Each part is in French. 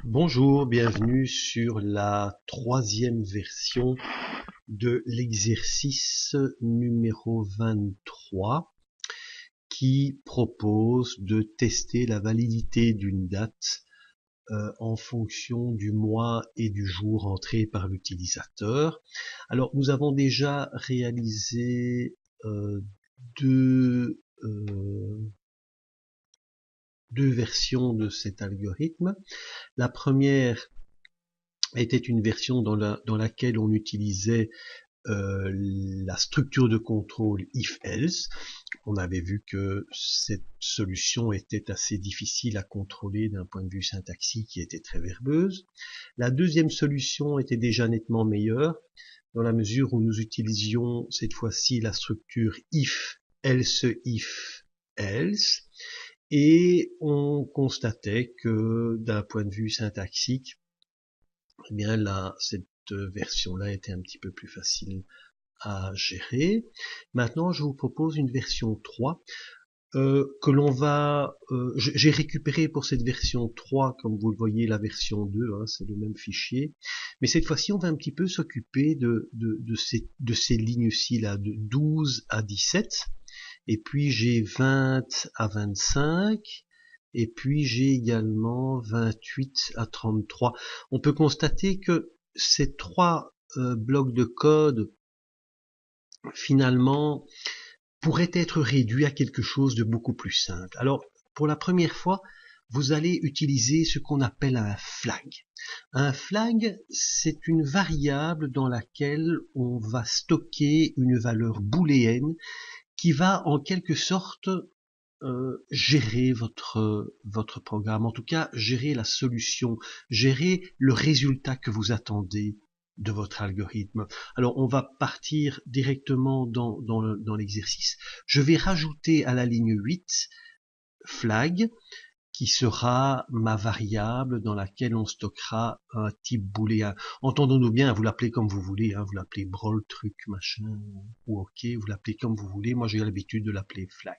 Bonjour, bienvenue sur la troisième version de l'exercice numéro 23 qui propose de tester la validité d'une date en fonction du mois et du jour entré par l'utilisateur. Alors nous avons déjà réalisé deux versions de cet algorithme. La première était une version dans laquelle on utilisait la structure de contrôle if-else. On avait vu que cette solution était assez difficile à contrôler d'un point de vue syntaxique, qui était très verbeuse. La deuxième solution était déjà nettement meilleure, dans la mesure où nous utilisions cette fois-ci la structure if, else, et on constatait que d'un point de vue syntaxique, eh bien là, cette version-là était un petit peu plus facile à gérer. Maintenant, je vous propose une version 3 que l'on va... j'ai récupéré pour cette version 3, comme vous le voyez, la version 2, hein, c'est le même fichier. Mais cette fois-ci, on va un petit peu s'occuper de ces lignes-ci, là, de 12 à 17. Et puis j'ai 20 à 25. Et puis j'ai également 28 à 33. On peut constater que ces trois blocs de code, finalement, pourraient être réduits à quelque chose de beaucoup plus simple. Alors, pour la première fois, vous allez utiliser ce qu'on appelle un flag. Un flag, c'est une variable dans laquelle on va stocker une valeur booléenne qui va en quelque sorte gérer votre programme, en tout cas gérer la solution, gérer le résultat que vous attendez de votre algorithme. Alors on va partir directement dans l'exercice. Je vais rajouter à la ligne 8 flag, qui sera ma variable dans laquelle on stockera un type booléen. Entendons-nous bien, vous l'appelez comme vous voulez, hein, vous l'appelez brol, truc, machin, ou ok, vous l'appelez comme vous voulez. Moi j'ai l'habitude de l'appeler flag.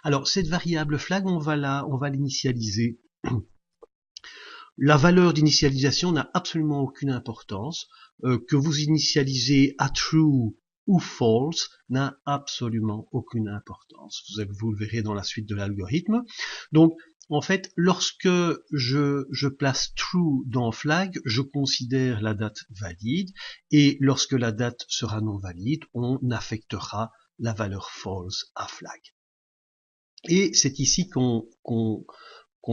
Alors cette variable flag, on va l'initialiser. La valeur d'initialisation n'a absolument aucune importance. Que vous initialisez à true ou false n'a absolument aucune importance. Vous le verrez dans la suite de l'algorithme. Donc, en fait, lorsque je place true dans flag, je considère la date valide, et lorsque la date sera non valide, on affectera la valeur false à flag. Et c'est ici qu'on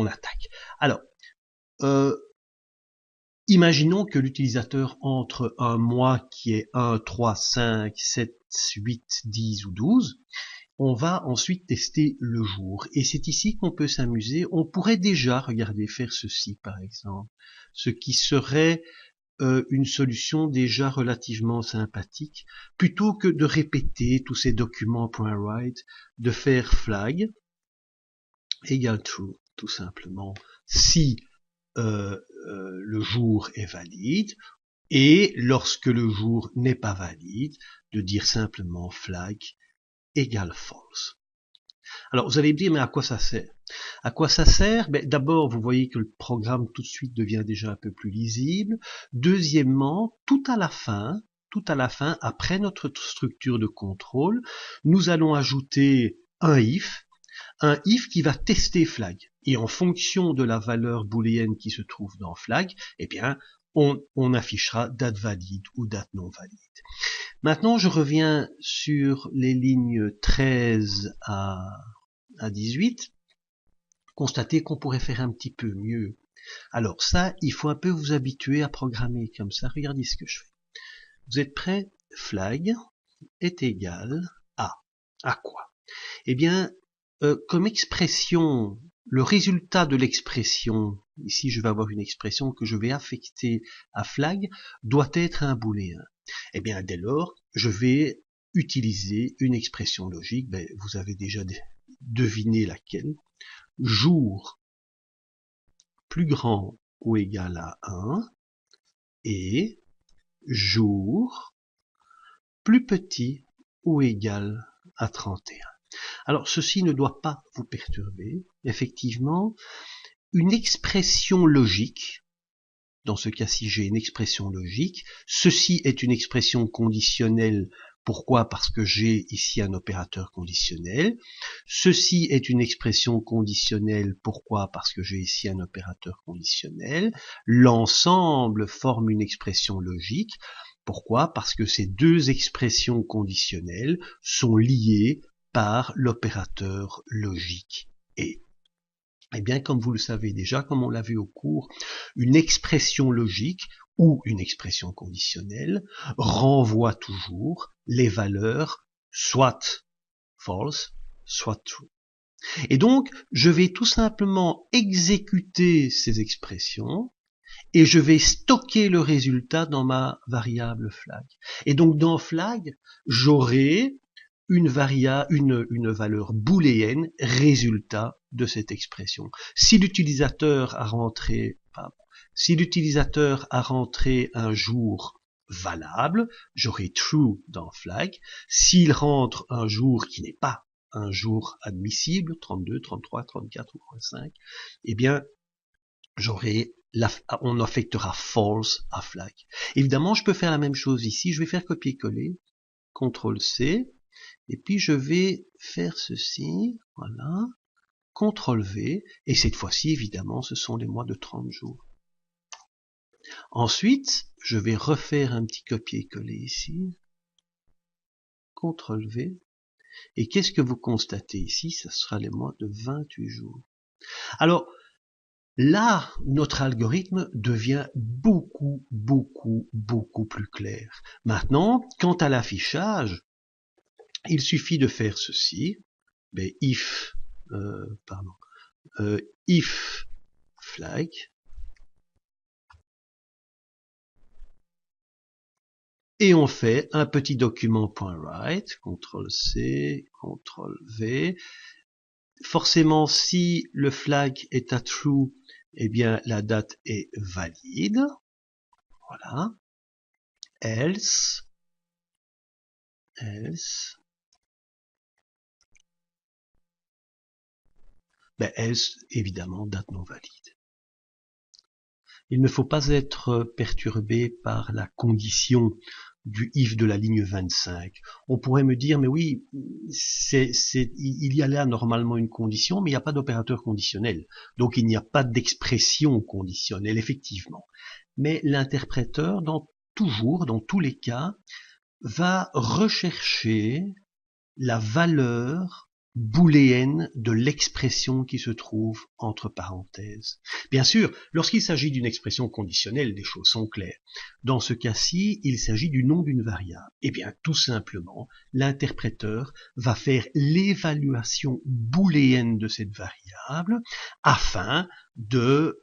attaque. Alors, imaginons que l'utilisateur entre un mois qui est 1, 3, 5, 7, 8, 10 ou 12. On va ensuite tester le jour. Et c'est ici qu'on peut s'amuser. On pourrait déjà, regardez, faire ceci par exemple. Ce qui serait une solution déjà relativement sympathique. Plutôt que de répéter tous ces documents .write, de faire flag égale true, tout simplement, si le jour est valide, et lorsque le jour n'est pas valide, de dire simplement flag égale false. Alors vous allez me dire, mais à quoi ça sert? À quoi ça sert? D'abord, vous voyez que le programme tout de suite devient déjà un peu plus lisible. Deuxièmement, tout à la fin, après notre structure de contrôle, nous allons ajouter un if qui va tester flag. Et en fonction de la valeur booléenne qui se trouve dans flag, eh bien, on affichera date valide ou date non valide. Maintenant, je reviens sur les lignes 13 à 18. Constatez qu'on pourrait faire un petit peu mieux. Alors ça, il faut un peu vous habituer à programmer comme ça. Regardez ce que je fais. Vous êtes prêts? Flag est égal à quoi? Eh bien, comme expression, le résultat de l'expression, ici je vais avoir une expression que je vais affecter à flag, doit être un booléen. Eh bien, dès lors, je vais utiliser une expression logique, vous avez déjà deviné laquelle, jour plus grand ou égal à 1 et jour plus petit ou égal à 31. Alors, ceci ne doit pas vous perturber. Effectivement, une expression logique Dans ce cas-ci, j'ai une expression logique. Ceci est une expression conditionnelle. Pourquoi? Parce que j'ai ici un opérateur conditionnel. Ceci est une expression conditionnelle. Pourquoi? Parce que j'ai ici un opérateur conditionnel. L'ensemble forme une expression logique. Pourquoi? Parce que ces deux expressions conditionnelles sont liées par l'opérateur logique et. Eh bien, comme vous le savez déjà, comme on l'a vu au cours, une expression logique ou une expression conditionnelle renvoie toujours les valeurs soit false, soit true. Et donc, je vais tout simplement exécuter ces expressions et je vais stocker le résultat dans ma variable flag. Et donc, dans flag, j'aurai une valeur booléenne résultat de cette expression. Si l'utilisateur a rentré un jour valable, j'aurai true dans flag. S'il rentre un jour qui n'est pas un jour admissible, 32, 33, 34 ou 35, eh bien, on affectera false à flag. Évidemment, je peux faire la même chose ici. Je vais faire copier-coller, CTRL-C, et puis je vais faire ceci, voilà, CTRL-V, et cette fois-ci, évidemment, ce sont les mois de 30 jours. Ensuite, je vais refaire un petit copier-coller ici, CTRL-V, et qu'est-ce que vous constatez ici? Ce sera les mois de 28 jours. Alors, là, notre algorithme devient beaucoup plus clair. Maintenant, quant à l'affichage, il suffit de faire ceci, if flag, et on fait un petit document .write, CTRL-C, CTRL-V. Forcément, si le flag est à true, eh bien la date est valide. Voilà. Else, else, évidemment, date non valide. Il ne faut pas être perturbé par la condition du if de la ligne 25. On pourrait me dire, mais oui, il y a là normalement une condition, mais il n'y a pas d'opérateur conditionnel. Donc il n'y a pas d'expression conditionnelle, effectivement. Mais l'interpréteur, dans tous les cas, va rechercher la valeur booléenne de l'expression qui se trouve entre parenthèses. Bien sûr, lorsqu'il s'agit d'une expression conditionnelle, les choses sont claires. Dans ce cas-ci, il s'agit du nom d'une variable. Eh bien, tout simplement, l'interpréteur va faire l'évaluation booléenne de cette variable afin de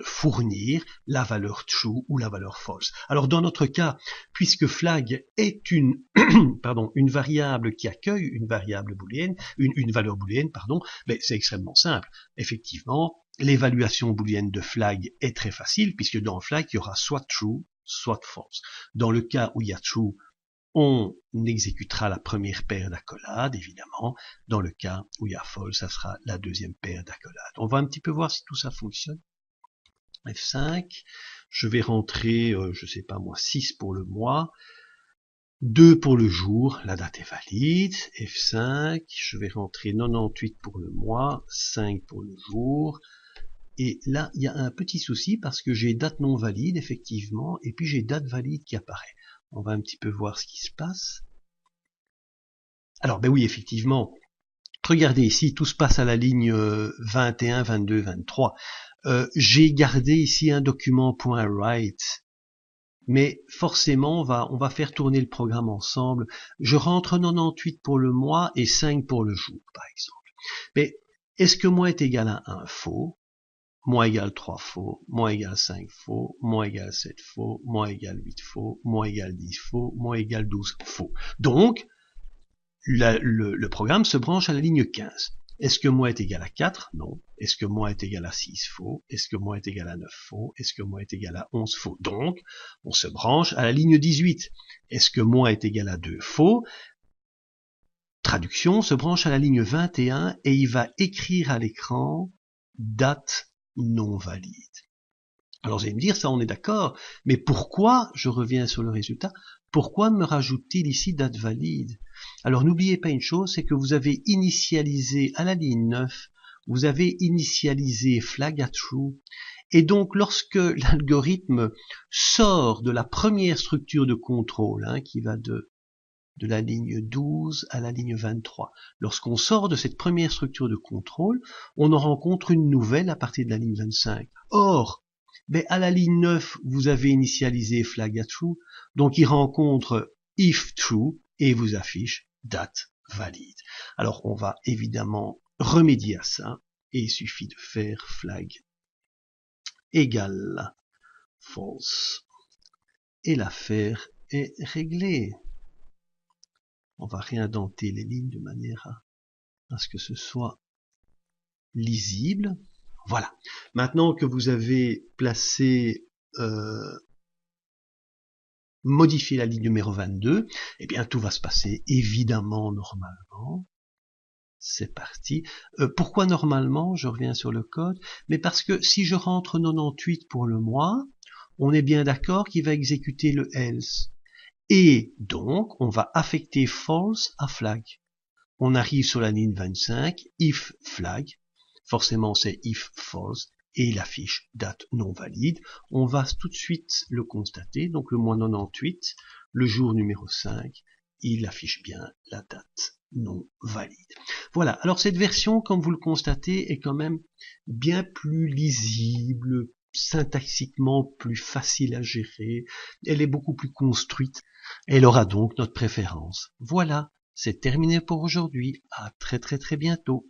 fournir la valeur true ou la valeur false. Alors dans notre cas, puisque flag est une variable qui accueille une variable booléenne, une valeur booléenne, c'est extrêmement simple. Effectivement, l'évaluation booléenne de flag est très facile, puisque dans flag, il y aura soit true, soit false. Dans le cas où il y a true, on exécutera la première paire d'accolades, évidemment. Dans le cas où il y a false, ça sera la deuxième paire d'accolades. On va un petit peu voir si tout ça fonctionne. F5, je vais rentrer, je sais pas moi, 6 pour le mois, 2 pour le jour, la date est valide. F5, je vais rentrer 98 pour le mois, 5 pour le jour. Et là, il y a un petit souci parce que j'ai date non valide, effectivement, et puis j'ai date valide qui apparaît. On va un petit peu voir ce qui se passe. Alors, oui, effectivement, regardez ici, tout se passe à la ligne 21, 22, 23. J'ai gardé ici un document .write, mais forcément, on va faire tourner le programme ensemble. Je rentre 98 pour le mois et 5 pour le jour, par exemple. Mais est-ce que moins est égal à 1 faux? Moins égale 3 faux, moins égale 5 faux, moins égale 7 faux, moins égale 8 faux, moins égale 10 faux, moins égale 12 faux. Donc, le programme se branche à la ligne 15. Est-ce que moins est égal à 4? Non. Est-ce que moins est égal à 6? Faux. Est-ce que moins est égal à 9? Faux. Est-ce que moins est égal à 11? Faux. Donc, on se branche à la ligne 18. Est-ce que moins est égal à 2? Faux. Traduction, se branche à la ligne 21 et il va écrire à l'écran date non valide. Alors vous allez me dire, ça on est d'accord, mais pourquoi, je reviens sur le résultat, pourquoi me rajoute-t-il ici date valide? Alors n'oubliez pas une chose, c'est que vous avez initialisé à la ligne 9, vous avez initialisé flag à true, et donc lorsque l'algorithme sort de la première structure de contrôle, qui va de la ligne 12 à la ligne 23, lorsqu'on sort de cette première structure de contrôle, on en rencontre une nouvelle à partir de la ligne 25. Or, à la ligne 9, vous avez initialisé flag à true, donc il rencontre if true et vous affiche date valide. Alors on va évidemment remédier à ça, et il suffit de faire flag égale false. Et l'affaire est réglée. On va réindenter les lignes de manière à ce que ce soit lisible. Voilà. Maintenant que vous avez placé, modifié la ligne numéro 22, eh bien tout va se passer évidemment normalement. C'est parti. Pourquoi normalement? Je reviens sur le code. Mais parce que si je rentre 98 pour le mois, on est bien d'accord qu'il va exécuter le else. Et donc, on va affecter false à flag. On arrive sur la ligne 25, if flag, forcément c'est if false, et il affiche date non valide. On va tout de suite le constater, donc le mois 98, le jour numéro 5, il affiche bien la date non valide. Voilà, alors cette version, comme vous le constatez, est quand même bien plus lisible, syntaxiquement plus facile à gérer, elle est beaucoup plus construite, elle aura donc notre préférence. Voilà, c'est terminé pour aujourd'hui, à très bientôt.